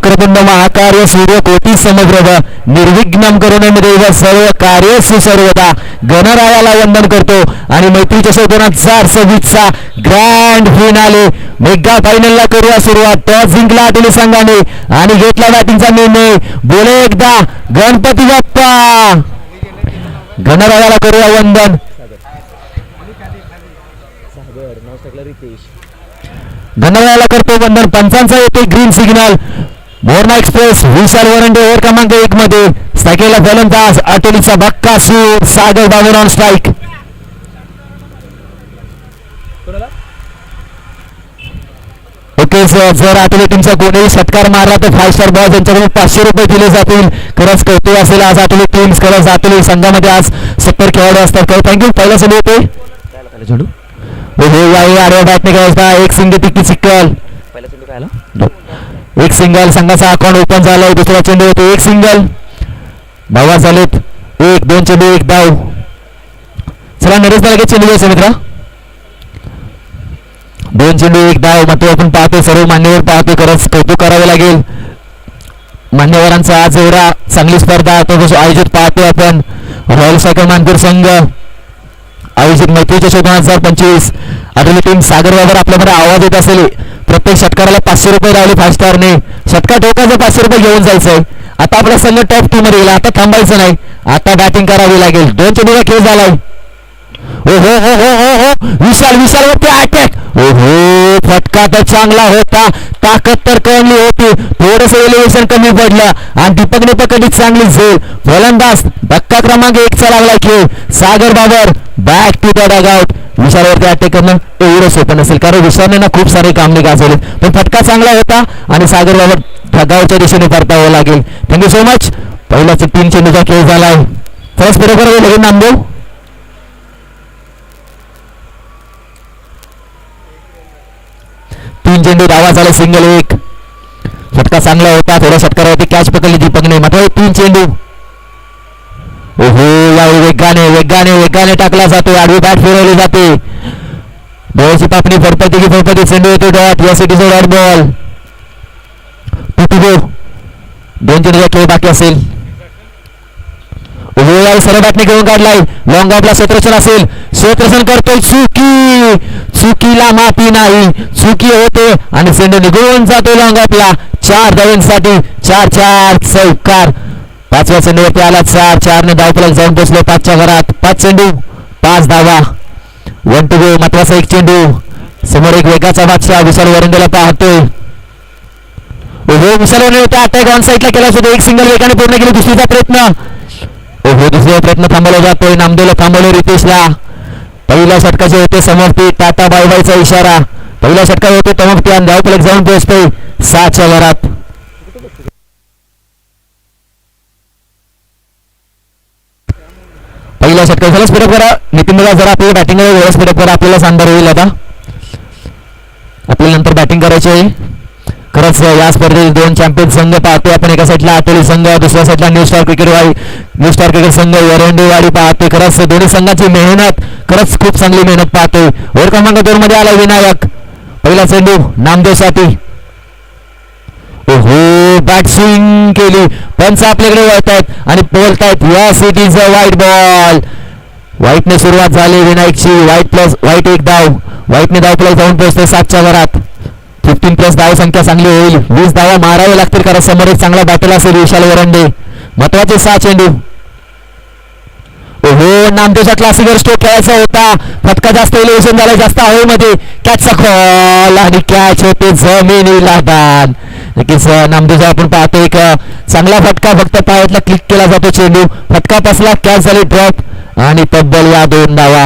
वक्रतुंड महाकार्य सूर्य कोटी समप्रभ निर्विघ्नम करुणे देव सर्व कार्य सुसर्वदा गणरायाला वंदन करतो आणि मैत्री चषक 2026चा ग्रँड फिनाले मेगा फायनलला करूया सुरुवात. टॉस जिंकला आटोली संघाने आणि घेतला बॅटिंगचा निर्णय. बोले एकदा गणपती बाप्पा. गणरायाला करूया वंदन. गणरायाला करतो वंदन. पंचांचा येते green signal. Morna express Vishal Varande over क्रमांक 1 मध्ये स्ट्राईकला फलंदाज आटोलीचा बक्का सूर Sagar Babar on strike. Okay sir, जर आटोली टीमचा कोणीही षटकार मारला तर 5 स्टार बॉस यांच्याकडून 500 रुपये दिले जातील. खरंच कौतुक असेल आज आटोली टीम्स. खरंच आटोली संघामध्ये आज 70 खेळाडू असतात. थँक्यू. पहिला चेंडू होते आडव्या बॅटने काय एक सिंगल टिक्की सिक्कल. पहिला चेंडू काय आला? एक सिंगल. संघाचा अकाउंट ओपन झालाय. दुसरा चेंडू होते एक सिंगल. धावा झालेत 1 2 चेंडू 1 धाव. चला नरेश लगेच चेंडू घ्यायचा मित्रा. 2 चेंडू 1 धाव. मात्र आपण पाहतो सर्व मान्यवर पाहतो. खरंच कौतुक करावे लागेल मान्यवरांचा. आज एवढा चांगली स्पर्धा तो आयोजित पाहतो आपण. रॉयल सायकल मानपूर संघ आयोजित मैत्री चषक 2025. आटोली टीम सागर बाबर आपल्याकडे आवाज येत असेल. प्रत्येक षटकाराला 500 रुपये राहिले 5 स्टारने. षटकार ठोकायचं 500 रुपये घेऊन जायचंय. आता आपला संघ टॉप 2 मध्ये गेला. आता थांबायचं नाही. आता बॅटिंग करावी लागेल. 2 चेंडूचा खेळ झालाय. ओहो हो हो हो हो विशाल वरती अटॅक. ओहो फटका तर चांगला होता. ताकद तर कमी होती. थोडस एलिव्हेशन कमी पडलं आणि दीपकने पकडली चांगली झेल. फलंदाज धक्का क्रमांक 1 चा लागला खेळ. Sagar Babar back to the dugout. विशालवरती अटॅक करणं एवढं सोपं नसेल कारण विशालने ना खूप सारे कामने गाजवले. पण फटका चांगला होता आणि सागर बाबर डगआउटच्या दिशेने परतावं लागेल. Thank you so much. पहिलाच 3 चेंडूचा खेळ झालाय. फर्स्ट बरोबर लगेच नामदेव. 3 चेंडू धावा झाले सिंगल 1. फटका चांगला होता. थोडा षटकारावरती कॅच पकडली दीपकने. मात्र 3 चेंडू. ओहो यावेळी वेगाने टाकला जातो. आडवी बॅट फिरवली जाते. बॉलची पापणी फडफडती चेंडू येतो डॉट. या सिटीचा डॉट बॉल. 2 चेंडूचा खेळ बाकी असेल. ओहो यावेळी सरळ बॅटने घेऊन काढलाय. लॉंग ऑफला क्षेत्ररक्षण असेल. क्षेत्ररक्षण करतोय. चुकीला माफी नाही. चुकी होते आणि चेंडू निघून जातो लॉंग ऑफला. 4 धावांसाठी 4 चौकार. 5व्या चेंडूवरती आला 4 ने धावफलक जाऊन पोहोचले 5च्या घरात. 5 चेंडू 5 धावा. 1 टू गो. महत्वाचा 1 चेंडू. समोर एक वेगाचा बादशाह विशाल वरंडेला पाहतोय. ओहो विशाल वरंडे अटॅक ऑन साईडला केला होता. एक सिंगल वेगाने पूर्ण केली. दुसरीचा प्रयत्न. ओहो दुसरा प्रयत्न थांबवला जातोय. नामदेवला थांबवलं रितेशला. पहिल्या षटकाचे होते समर्थी. टाटा बाय बायचा इशारा. पहिल्या षटकाचे होते तमपती आणि धावफलक जाऊन पोहोचतोय 6च्या घरात. पहिल्या षटकार झालं. स्पीडअप करा नितीन दादा. जरा आपल्याला बॅटिंग वेळेस स्पीडअप करा. आपल्याला अंधार होईल. आता आपल्याला नंतर बॅटिंग करायची आहे. खरंच या स्पर्धेत 2 चॅम्पियन संघ पाहतोय आपण. एका साईडला आटोली संघ, दुसऱ्या साईडला न्यू स्टार क्रिकेट संघ वरंडेवाडी पाहतोय. खरंच दोन्ही संघाची मेहनत खरंच खूप चांगली मेहनत पाहतोय. ओव्हर क्रमांक 2 मध्ये आला विनायक. पहिला चेंडू नामदेवसाठी. ओहो बॅट स्विंग केली. पंच आपल्याकडे वळतायत आणि बोलतायत या सिटीचा व्हाईट बॉल. व्हाईटने सुरुवात झाली विनायकची. व्हाईट 1 धाव. व्हाईटने धावफलक जाऊन पोहोचते 7च्या घरात. 15+ धाव संख्या चांगली होईल. 20 धावा मारावे लागतील कारण समोर एक चांगला बॅटल असेल विशाल वरंडे. महत्वाचे 6 चेंडू. ओहो नामदेवचा क्लासिकर स्ट्रोक खेळायचा होता. फटका जास्त एलिव्हेशन झाला. जास्त हवेमध्ये. कॅचचा कॉल आणि कॅच होते जमिनीला दान. नक्कीच नामदेवचा आपण पाहतो एक चांगला फटका. फक्त पायातला क्लिक केला जातो चेंडू. फटका बसला. कॅच झाली ड्रॉप आणि तब्बल या 2 धावा.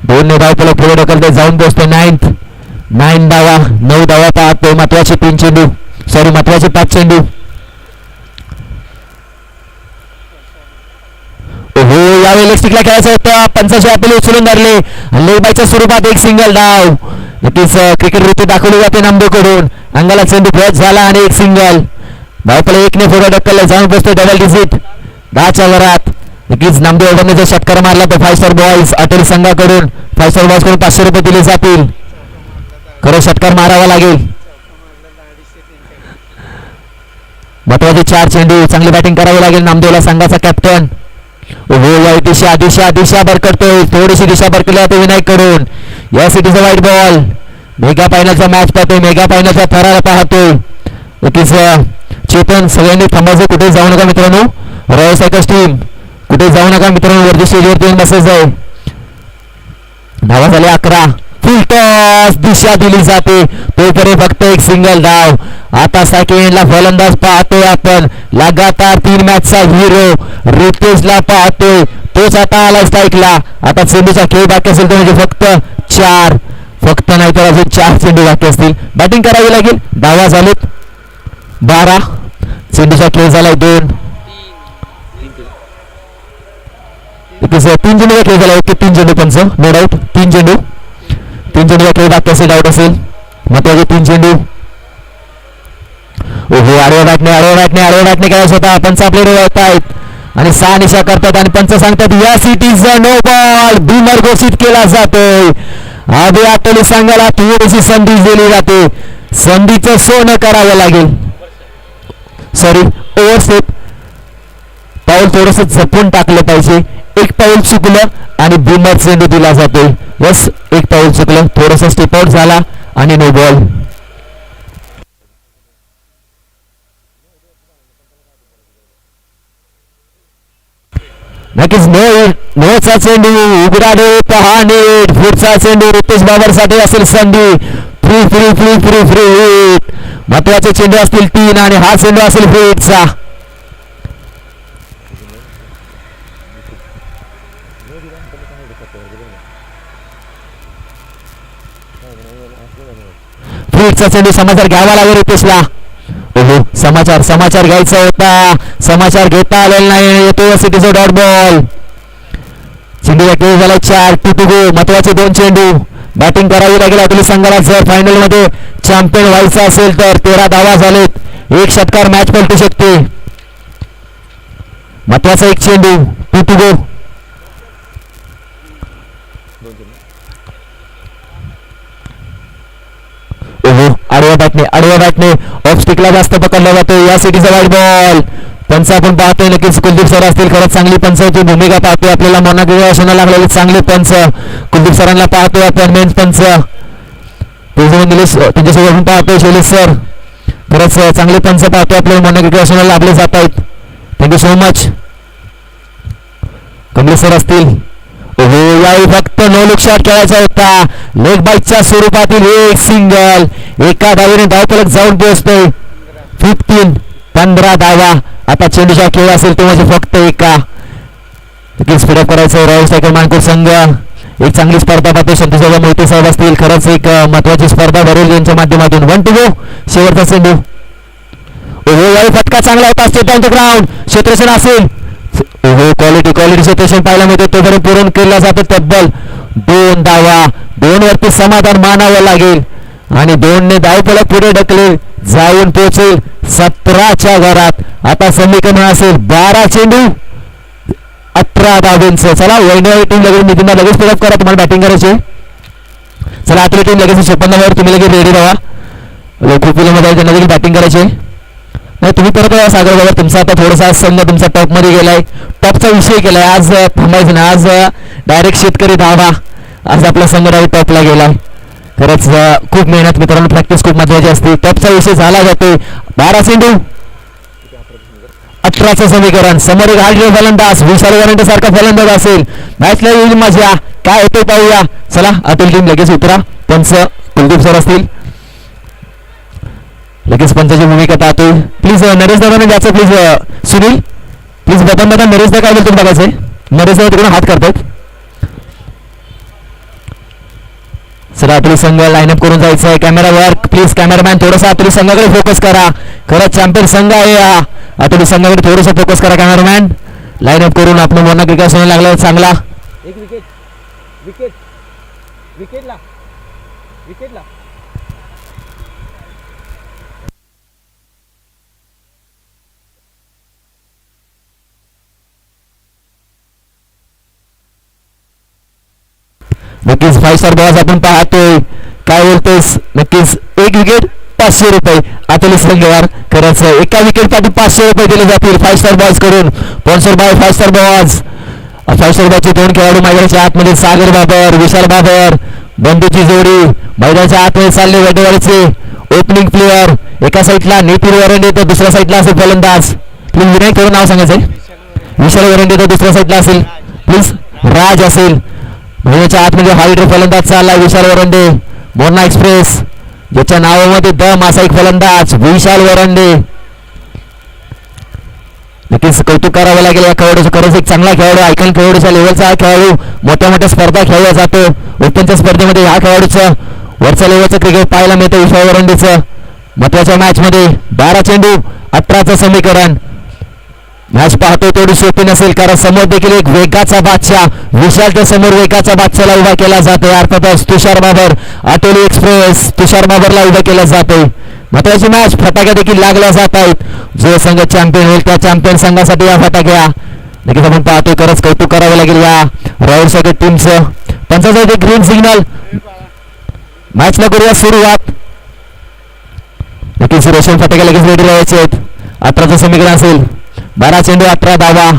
2 ने धावफलक पुढे ढकलते जाऊन पोहोचते 9 धावा. 9 धावा पाहतो. महत्वाचे 3 चेंडू. महत्वाचे 5 चेंडू. ओहो यावेळी लेग खेळायचं होतं. पंचाची आपले उचलून धरले. लेग बायच्या स्वरूपात 1 सिंगल धाव. नक्कीच क्रिकेट ऋतू दाखवली जाते नामदेवकडून. अंगाला चेंडू ब्रश झाला आणि 1 सिंगल. धावफलक 1 ने पुढे ढकलले जाऊन पोहोचते डबल डिजिट 10च्या घरात. नक्कीच नामदेव वरने जर षटकार मारला तर 5 स्टार बॉयज आटोली संघाकडून 5 स्टार बॉयज कडून 500 रुपये दिले जातील. खरं षटकार मारावा लागेल. महत्वाचे 4 चेंडू. चांगली बॅटिंग करावी लागेल नामदेवला, संघाचा कॅप्टन. हो या दिशा दिशा दिशा भरकटतोय, थोडीशी दिशा भरकली जाते विनायक कडून. या सिटीचा वाईट बॉल. मेगा फायनलचा मॅच पाहतोय, मेगा फायनलचा थरार पाहतोय. नक्कीच चेतन सगळ्यांनी थांबायचं, कुठे जाऊ नका मित्रांनो. रॉयल सायकल्स टीम कुठे जाऊ नका मित्रांनो, वरती स्टेजवरती येऊन बसायचं. धावा झाले 11. फुल टॉस दिशा दिली जाते, तोपर्यंत फक्त एक सिंगल धाव. आता सेकंडला फलंदाज पाहतोय आपण, लगातार 3 मॅचचा हिरो रितेशला पाहतोय, तोच आता आला स्ट्राईकला. आता चेंडूचा खेळ बाकी असेल तो म्हणजे फक्त 4, फक्त नाही तर अजून 4 चेंडू बाकी असतील. बॅटिंग करावी लागेल. धावा झालेत 12, चेंडूचा खेळ झालाय 2. 3 चेंडूचा खेळ झाला. ओके 3 चेंडू पंच, नो डाऊट 3 चेंडू. 3 चेंडूचा खेळ बाकी असेल, डाऊट असेल. महत्वाचे 3 चेंडू. ओहो आडव्या बॅटने काय होता. पंच आपले डोळत आहेत आणि 6 निशा करतात आणि पंच सांगतात या सिटीचा नो बॉल. बिमर घोषित केला जातोय. आधी आपल्याला सांगायला थोडीशी संधी दिली जाते, संधीचं सोनं करावं लागेल. सॉरी ओव्हरस्टेप, पाऊल थोडस जपून टाकलं पाहिजे. एक पाऊल चुकलं आणि बिमर चेंडू दिला जातोय. यस एक पाऊल चुकलं, थोडस स्टेप आउट झाला आणि नो बॉल. नक्कीच नोचा चेंडू उघडाडे पहा नीट. पुढचा चेंडू रितेश बाबरसाठी असेल संधी. Free free free free free hit. महत्वाचे चेंडू असतील 3 आणि हा चेंडू असेल फ्रीचा. फ्रीचा चेंडू समाचार घ्यावा लागेल रितेशला. ओहो समाचार घ्यायचा होता, समाचार घेता आलेला नाही. येतो सिटीचा डॉट बॉल. चेंडू खेळ झाला 4, 2 गो. महत्वाचे 2 चेंडू. बॅटिंग करावी लागेल आपल्या संघाला जर फायनल मध्ये चॅम्पियन व्हायचं असेल तर. 13 धावा झालेत, 1 षटकार मॅच पलटू शकते. महत्वाचा 1 चेंडू, 2 गो. ओहो आडव्या बॅटने ऑफ स्टिकला जास्त पकडला जातो. या सिटीचा वाईट बॉल. पंच आपण पाहतोय नक्कीच कुलदीप सर असतील. खरंच चांगली पंचाची भूमिका पाहतोय आपल्याला. मोनागिरी लागलेले चांगले पंच कुलदीप सरांना पाहतोय आपण. मेन पंच निलेश त्यांच्यासोबत पाहतोय शैलेश सर. खरंच चांगले पंच पाहतोय आपल्याला. मोनागिरी लाभले जात आहेत. Thank you so much. Kamlesh sir असतील. ओहो यावेळी फक्त नो लुक शॉट खेळायचा होता. लेग बाईकच्या स्वरूपातील एक सिंगल. एका धावेने धावफलक जाऊन पोहोचतोय. 15 धावा. आता चेंडूचा खेळ असेल तो म्हणजे फक्त एका. स्पीडअप करायचं. रॉयल सायकल मानपूर संघ एक चांगली स्पर्धा पाहतो. संतोष मोहिते साहेब असतील. खरंच एक महत्वाची स्पर्धा भरेल यांच्या माध्यमातून. 1 to go. शेवटचा चेंडू. ओहो यावेळी फटका चांगला होता. State on the ground. क्षेत्ररक्षण असेल. ओहो क्वालिटी क्षेत्ररक्षण पाहायला मिळते. तोपर्यंत पूर्ण केला जातो. तब्बल 2 धावा. 2 वरती समाधान मानावं लागेल आणि 2 ने धावफलक पुढे ढकले जाऊन पोहोचेल 17च्या घरात. आता समीकरण असेल 12 चेंडू 18 धावांचं. चला वैनवी टीम लगेच नितीन लगेच स्पीडअप करा. तुम्हाला बॅटिंग करायची. चला आपली टीम लगेच 56 वर तुम्ही लगेच रेडी राहा. लोकप्रियमध्ये त्यांना देखील बॅटिंग करायची नाही. तुम्ही परत सागर बाबा तुमचा आता थोडासा संघ तुमचा टॉप मध्ये गेलाय. टॉपचा विषय केलाय. आज थांबायचं ना. आज डायरेक्ट शेतकरी धावा. आज आपला संघ डायरेक्ट टॉपला गेलाय. खरंच खूप मेहनत मित्रांनो. प्रॅक्टिस खूप महत्वाची असते. टॉपचा विषय झाला जातो. 12 चेंडू 18चं समीकरण. समोर एक हार्ड फलंदाज विशाल गॅरंटी सारखा फलंदाज असेल. मॅचला येईल मजा. काय होते पाहूया. चला अतुल टीम लगेच उतरा. पंच कुलदीप सर असतील. लगेच पंचाची भूमिका पाहतोय. प्लीज नरेश दादा द्यायचं. Please Sunil please button Naresh दा काय बोलतो बघायचंय. नरेश दादा तिकडून हात करतायत. सर आपली संघ लाईनअप करून जायचं आहे. Camera work please. कॅमेरामॅन थोडासा आपली संघाकडे फोकस करा. खरंच चॅम्पियन संघ आहे हा. आपली संघाकडे थोडंसं फोकस करा कॅमेरामॅन. लाईनअप करून आपलं मोना क्रिकेट सोडून लागला चांगला. एक विकेटला नक्कीच 5 स्टार बॉस आपण पाहतोय. काय बोलतोस. नक्कीच 1 विकेट 500 रुपये. आतोली संघवर खरंच एका विकेट साठी 500 रुपये दिले जातील 5 स्टार बॉल्स करून sponsor by 5 star balls 5 star बॉलचे 2 खेळाडू मैदानाच्या आतमध्ये सागर बाबर विशाल बाबर बंधूची जोडी मैदानाच्या आतमध्ये चालले वेटेवाडीचे ओपनिंग प्लेअर एका साईडला नितीन वरंडे तर दुसऱ्या साईडला असेल फलंदाज प्लीज विनायक थोडं नाव सांगायचंय विशाल वरंडे तर दुसऱ्या साईडला असेल प्लीज राज असेल मैदानाच्या आतमध्ये हायड्रो फलंदाज चालला विशाल वरंडे मोना एक्सप्रेस ज्याच्या नावामध्ये दम असा एक फलंदाज विशाल वरंडे नक्कीच कौतुक करावं लागेल या खेळाडूचं खरंच एक चांगला खेळाडू आयकॉन खेळाडूच्या लेवलचा हा खेळाडू मोठ्या मोठ्या स्पर्धा खेळला जातो ओपनच्या स्पर्धेमध्ये ह्या खेळाडूचं वरच्या लेवलचं क्रिकेट पाहायला मिळतं विशाल वरंडेचं महत्वाच्या मॅच मध्ये 12 चेंडू 18चं समीकरण मॅच पाहतो तेवढी सोपी नसेल कारण समोर देखील एक वेगाचा बादशाह विशालच्या समोर वेगाचा बादशाहला उभा केला जातोय अर्थातच तुषार बाबर आटोली एक्सप्रेस तुषार बाबरला उभा केला जातोय महत्वाची मॅच फटाक्या देखील लागल्या जात आहेत जो संघ चॅम्पियन होईल त्या चॅम्पियन संघासाठी या फटाक्या नक्कीच आपण पाहतोय खरंच कौतुक करावं लागेल या रॉयल सगळे टीमचं पंचाचा ग्रीन सिग्नल मॅचला करूया सुरुवात नक्कीच रेशन फटाके लगेच रेडी राहायचे आहेत 18चं समीकरण असेल 12 चेंडू 18 धावा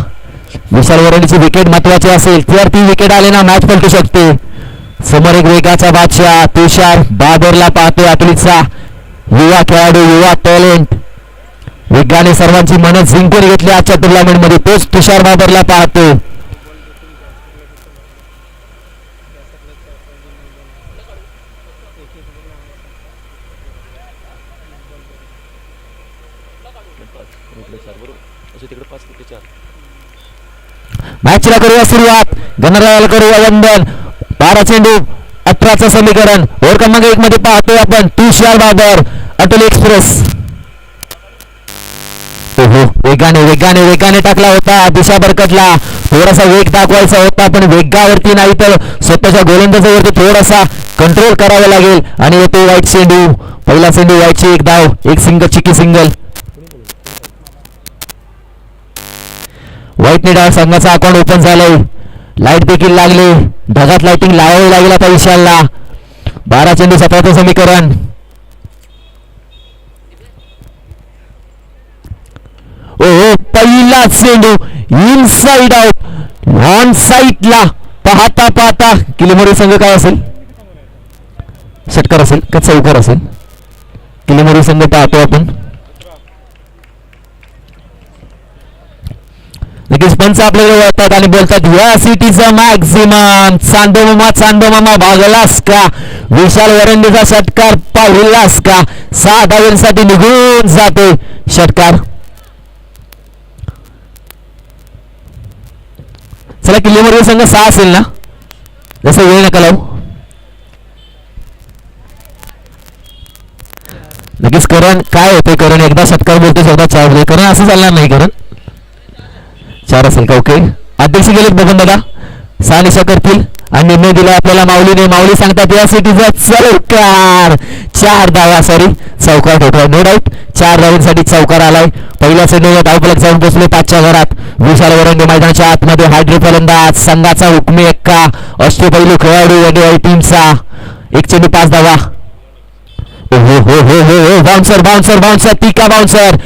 विशाल वरंडीची विकेट महत्वाची असेल तर ती विकेट आली ना मॅच पलटू शकते समोर एक वेगाचा बादशाह तुषार बाबरला पाहतोय आतुलीचा युवा खेळाडू युवा टॅलेंट वेगाने सर्वांची मनं जिंकून घेतली आजच्या टुर्नामेंट मध्ये तोच तुषार बाबरला पाहतोय मॅचला करूया सुरुवात गणरायाला करूया वंदन 12 चेंडू 18चं समीकरण ओव्हर क्रमांक 1 मध्ये पाहतोय आपण तुषार बाबर अटोली एक्सप्रेस वेगाने वेगाने वेगाने टाकला होता दिशा बरकतला थोडासा वेग दाखवायचा होता पण वेगावरती नाही तर स्वतःच्या गोलंदाजावरती थोडासा कंट्रोल करावा लागेल आणि येतो वाईट चेंडू पहिला चेंडू व्हायची एक धाव एक सिंगल चिकी सिंगल व्हाईट निडा संघाचा अकाउंट ओपन झालंय लाईट देखील लागली ढगात लाइटिंग लावावी लागेल आता विशालला 12 चेंडू 17चं समीकरण ओ पहिला चेंडू इनसाइड आउट ऑन साइडला पाहता पाहता किलीमोरी संघ काय असेल षटकार असेल का चौकार असेल किलीमोरी संघ पाहतो आपण नक्कीच पंच आपल्याला वळतात आणि बोलतात या सिटीचा मॅक्झिमम चांदोमामा भागलास का विशाल वरंडेचा षटकार पाहिलास का 6 धावांसाठी निघून जातोय षटकार चला किल्लेमोरी संघ 6 असेल ना जसं वेळ नका लावू नक्कीच करण काय होते करण एकदा षटकार बोलतो एकदा 4 बोलतो करण असं चालणार नाही करण 4 असेल का ओके अध्यक्ष गेलेत बघून दादा 6 निशा करतील आणि निर्णय दिला आपल्याला माऊलीने माऊली सांगतात या सिटीचा चौकार 4 धावा सॉरी चौकार ठोकला नो डाऊट 4 धावांसाठी चौकार आलाय पहिल्या चेंडूवर धावफलक जाऊन पोहोचले 5च्या घरात विशाल वरंडे मैदानाच्या आतमध्ये हायड्रो फलंदाज संघाचा हुकमी एक्का अष्टपैलू खेळाडू वडे टीमचा 1 चेंडू 5 धावा हो हो हो हो बाउन्सर बाउन्सर बाउन्सर टिका बाउन्सर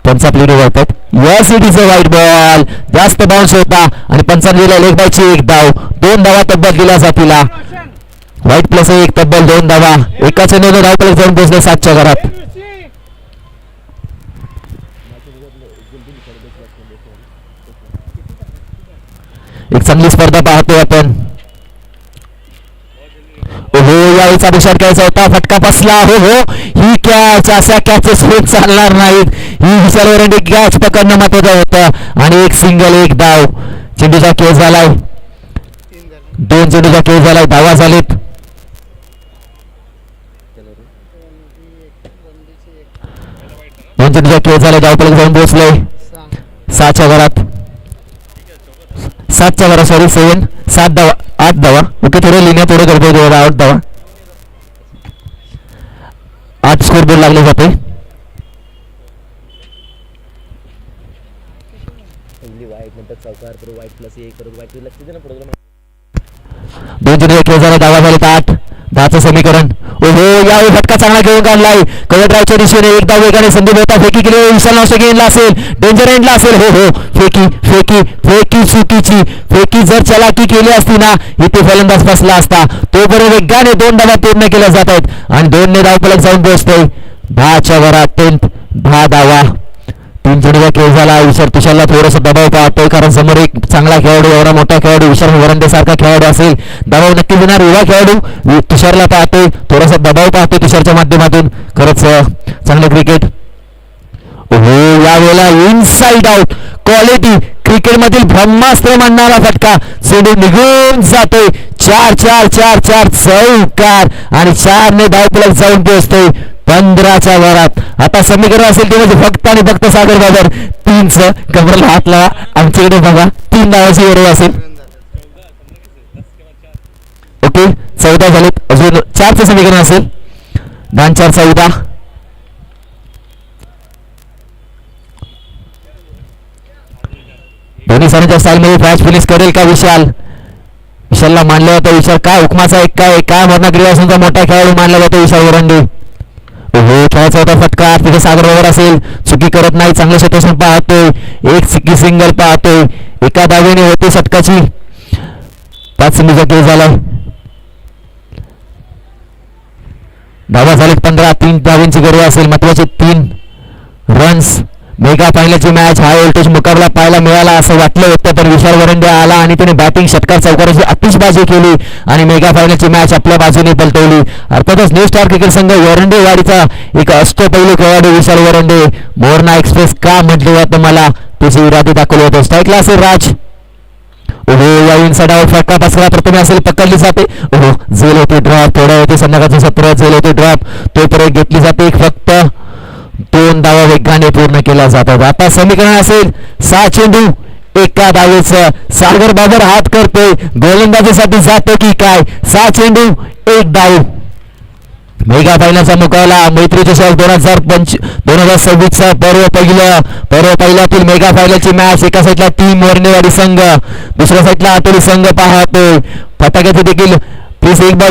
पंचा प्लेट वळतात या सिटीचा व्हाईट बॉल जास्त बाउन्स होता आणि पंचांनी दिला लेग बायची 1 धाव 2 धावा तब्बल दिल्या जातीला व्हाईट प्लस 1 तब्बल 2 धावा एका चेंडूने धावफलक जाऊन पोहोचले 7च्या घरात एक चांगली स्पर्धा पाहतोय आपण हो यावेळीचा विचार करायचा होता फटका बसला हो हो ही कॅच अशा कॅचेस होत चालणार नाहीत ही विशाल वरंडे कॅच पकडणं महत्वाचं होतं आणि 1 सिंगल 1 धाव चेंडूचा खेळ झालाय 2 चेंडूचा खेळ झालाय धावा झालेत 2 चेंडूचा खेळ झालाय धावफलक जाऊन पोहोचले 6च्या घरात 7च्या घरात सॉरी 7 धावा 8 धावा ओके थोडं लिहिण्या थोडं गडबड 8 धावा 8 स्कोर बोर्ड लागले जाते 2 चेंडू खेळ झाला धावा झाले 8 10चं समीकरण. ओहो, यावेळी फटका चांगला घेऊन काढलाय कव्हर ड्राईव्हच्या दिशेने. एकदा वेगाने संदीप होता, फेकी केली, विशाल नाशिक एंडला असेल, डेंजर एंडला असेल. हो हो, फेकी फेकी फेकी चुकीची फेकी. जर चलाकी केली असती ना इथे फलंदाज फसला असता. तोपर्यंत वेगाने 2 धावा पूर्ण केल्या जात आहेत आणि 2ने धावफलक जाऊन पोहोचतोय 10च्या वरात. 10 धावा. 3 चेंडूचा खेळ झाला. विशाल तुषारला थोडासा दबाव पाहतोय कारण समोर एक चांगला खेळाडू, एवढा मोठा खेळाडू विशाल वरंडे सारखा खेळाडू असेल. दबाव नक्की देणार युवा खेळाडू तुषारला पाहतोय, थोडासा दबाव पाहतोय तुषारच्या माध्यमातून. खरंच चांगलं क्रिकेट. हो, यावेळेला इनसाइड आउट. क्वालिटी क्रिकेटमधील ब्रह्मास्त्र म्हणणारा फटका. चेंडू निघून जातोय. 4 चौकार आणि 4ने धावफलक जाऊन पोहोचतोय 15च्या वरात. आता समीकरण असेल ते म्हणजे फक्त आणि फक्त सागर बाबर 3चं. कमरेला हात लावा, आमच्याकडे बघा 3 धावाची गरज असेल. ओके, 14 झालेत, अजून 4चं समीकरण असेल. 10 4 14. दोन्ही साऱ्यांच्या स्टाईलमध्ये फॅच फिनिश करेल का विशाल? विशालला मानलं जातं. विशाल काय हुकमाचा एक काय मरणा क्रीडासूनचा मोठा खेळाडू मानला जातो विशाल वरंडे. हो, खेळायचा होता फटका. तिथे सागर बाबर असेल, चुकी करत नाही, चांगलं क्षेत्ररक्षण पाहतोय, एक सिंगल पाहतोय. एका धावेने होते षटकाची. 5 चेंडूचा खेळ झाला. धावा झालेत 15. 3 धावांची गरज असेल. महत्वाचे 3 रन्स. मेगा फायनलची मॅच, हाय व्होल्टेज मुकाबला पाहायला मिळाला असं वाटलं होतं, पण विशाल वरंडे आला आणि त्याने बॅटिंग षटकार चौकाराची आतिषबाजी केली आणि मेगा फायनलची मॅच आपल्या बाजूने पलटवली. अर्थातच न्यू स्टार क्रिकेट संघ वरंडेवाडीचा एक अष्टपैलू खेळाडू विशाल वरंडे. मोरना एक्सप्रेस का म्हटलं जातं मला, त्याची इरादे दाखवले होते. स्ट्राईकला असेल राज. ओहो, या इनसाइड आउट फटका पसरा प्रथमे असेल, पकडली जाते. ओहो, झेल होते ड्रॉप. थोड्या होते संध्याकाळचं सत्र, झेल होते ड्रॉप. तोपर्यंत घेतली जाते एक फक्त 2 धावा वेगाने पूर्ण केल्या जातात. आता समीकरण असेल 6 चेंडू 1 धावेचं. सागर बाबर हात करतोय, गोलंदाजीसाठी जातो की काय? 6 चेंडू 1 धाव. मेगा फायनलचा मुकाबला मैत्री चषक 2026चा पर्व पहिल्यातील मेगा फायनलची मॅच. एका साईडला टीम वरनेवाडी संघ, दुसऱ्या साईडला आतोली संघ पाहतोय. फटाक्याचे देखील 30 एक बॉल